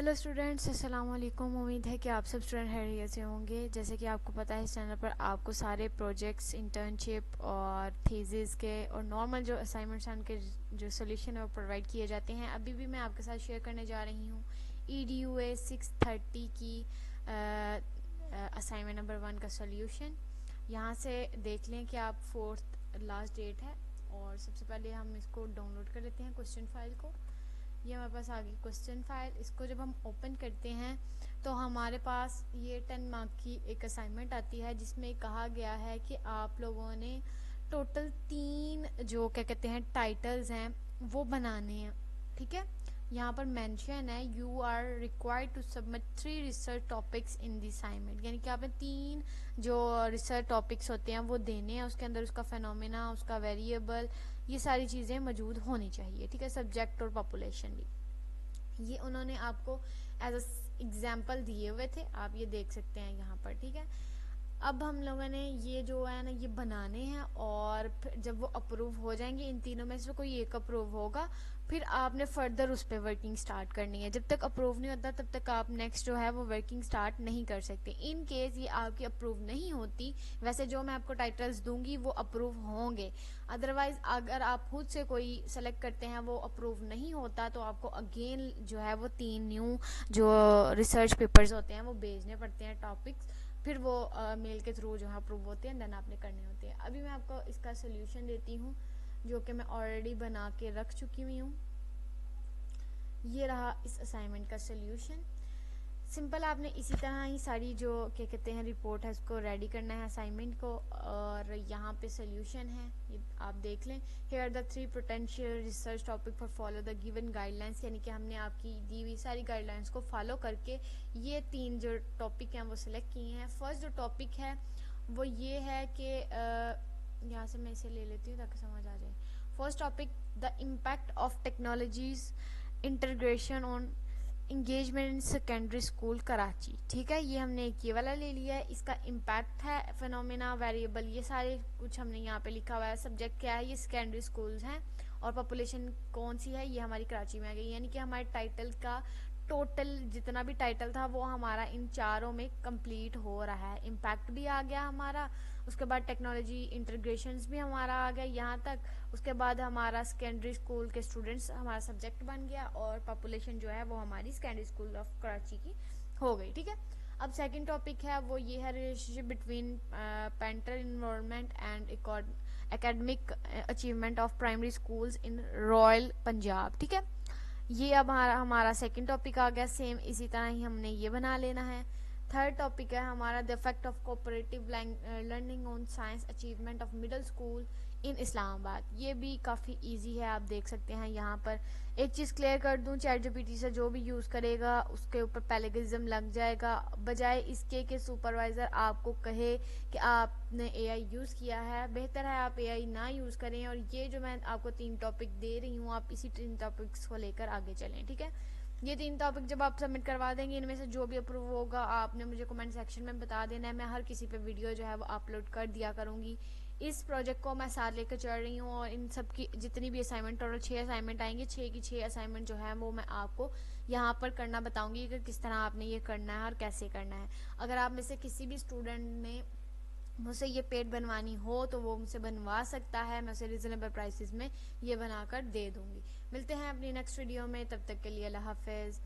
Hello students, अस्सलाम वालेकुम। उम्मीद है कि आप सब स्टूडेंट खैरियत से होंगे। जैसे कि आपको पता है, इस चैनल पर आपको सारे प्रोजेक्ट्स, इंटर्नशिप और थीसिस के और नॉर्मल जो असाइनमेंट्स हैं उनके जो सोल्यूशन है वो प्रोवाइड किए जाते हैं। अभी भी मैं आपके साथ शेयर करने जा रही हूँ EDUA 630 की असाइनमेंट नंबर 1 का सोल्यूशन। यहाँ से देख लें कि आप 4th लास्ट डेट है, और सबसे पहले हम इसको डाउनलोड कर लेते हैं क्वेश्चन फाइल को। ये हमारे पास आ गई क्वेश्चन फाइल। इसको जब हम ओपन करते हैं तो हमारे पास ये 10 मार्क की एक असाइनमेंट आती है, जिसमें कहा गया है कि आप लोगों ने टोटल 3 जो क्या कहते हैं टाइटल्स हैं वो बनाने हैं। ठीक है, यहाँ पर मेंशन है you are required to submit 3 research topics in the assignment, यानी कि आपने 3 जो रिसर्च टॉपिक्स होते हैं वो देने हैं। उसके अंदर उसका फेनोमेना, उसका वेरिएबल, ये सारी चीज़ें मौजूद होनी चाहिए। ठीक है, सब्जेक्ट और पॉपुलेशन भी ये उन्होंने आपको एज अ एग्जाम्पल दिए हुए थे, आप ये देख सकते हैं यहाँ पर। ठीक है, अब हम लोगों ने ये जो है ना ये बनाने हैं, और फिर जब वो अप्रूव हो जाएंगे, इन तीनों में से कोई एक अप्रूव होगा, फिर आपने फर्दर उस पर वर्किंग स्टार्ट करनी है। जब तक अप्रूव नहीं होता तब तक आप नेक्स्ट जो है वो वर्किंग स्टार्ट नहीं कर सकते। इन केस ये आपकी अप्रूव नहीं होती, वैसे जो मैं आपको टाइटल्स दूंगी वो अप्रूव होंगे। अदरवाइज अगर आप खुद से कोई सेलेक्ट करते हैं वो अप्रूव नहीं होता, तो आपको अगेन जो है वो 3 न्यू जो रिसर्च पेपर्स होते हैं वो भेजने पड़ते हैं, टॉपिक्स। फिर वो मेल के थ्रू जो है अप्रूव होते हैं, देन आपने करने होते हैं। अभी मैं आपको इसका सोल्यूशन देती हूँ, जो कि मैं ऑलरेडी बना के रख चुकी हुई हूँ। ये रहा इस असाइनमेंट का सोल्यूशन। सिंपल आपने इसी तरह ही सारी जो क्या कहते हैं रिपोर्ट है उसको रेडी करना है असाइनमेंट को, और यहाँ पे सोल्यूशन है, ये आप देख लें। Here the 3 potential research topic for follow the given guidelines, यानी कि हमने आपकी दी हुई सारी गाइडलाइंस को फॉलो करके ये 3 जो टॉपिक हैं वो सिलेक्ट किए हैं। फर्स्ट जो टॉपिक है वो ये है कि यहाँ से मैं इसे ले लेती हूँ ताकि समझ आ जाए। First topic, the impact of technologies integration on engagement in secondary school Karachi. ठीक है, ये हमने एक ये वाला ले लिया है। इसका इम्पैक्ट है, फिनोमेना, वेरिएबल, ये सारे कुछ हमने यहाँ पे लिखा हुआ है। सब्जेक्ट क्या है, ये सेकेंडरी स्कूल्स हैं, और पॉपुलेशन कौन सी है, ये हमारी कराची में आ गई। यानी कि हमारे टाइटल का टोटल जितना भी टाइटल था वो हमारा इन चारों में कंप्लीट हो रहा है। इम्पैक्ट भी आ गया हमारा, उसके बाद टेक्नोलॉजी इंटीग्रेशंस भी हमारा आ गया यहाँ तक, उसके बाद हमारा सेकेंडरी स्कूल के स्टूडेंट्स हमारा सब्जेक्ट बन गया, और पॉपुलेशन जो है वो हमारी सेकेंडरी स्कूल ऑफ कराची की हो गई। ठीक है, अब सेकंड टॉपिक है वो ये है relationship between parental involvement and academic achievement of primary schools in royal Punjab. ठीक है, ये अब हमारा सेकंड टॉपिक आ गया। सेम इसी तरह ही हमने ये बना लेना है। थर्ड टॉपिक है हमारा the effect of cooperative learning on science achievement of middle school इन इस्लामाबाद। ये भी काफ़ी इजी है, आप देख सकते हैं यहाँ पर। एक चीज़ क्लियर कर दूँ, ChatGPT से जो भी यूज़ करेगा उसके ऊपर पैलेगिज्म लग जाएगा, बजाय इसके कि सुपरवाइज़र आपको कहे कि आपने AI यूज़ किया है। बेहतर है आप AI ना यूज़ करें, और ये जो मैं आपको 3 टॉपिक दे रही हूँ आप इसी 3 टॉपिक्स को लेकर आगे चलें। ठीक है, ये 3 टॉपिक जब आप सबमिट करवा देंगे, इनमें से जो भी अप्रूव होगा आपने मुझे कमेंट सेक्शन में बता देना है। मैं हर किसी पे वीडियो जो है वो अपलोड कर दिया करूँगी। इस प्रोजेक्ट को मैं साथ लेकर चल रही हूँ, और इन सब की जितनी भी असाइनमेंट, टोटल 6 असाइनमेंट आएंगे, 6 की 6 असाइनमेंट जो है वो मैं आपको यहाँ पर करना बताऊँगी कि किस तरह आपने ये करना है और कैसे करना है। अगर आप में से किसी भी स्टूडेंट ने मुझसे ये पेड बनवानी हो तो वो मुझसे बनवा सकता है, मैं उसे रिजनेबल प्राइसेस में ये बनाकर दे दूँगी। मिलते हैं अपनी नेक्स्ट वीडियो में, तब तक के लिए अल्लाह हाफिज़।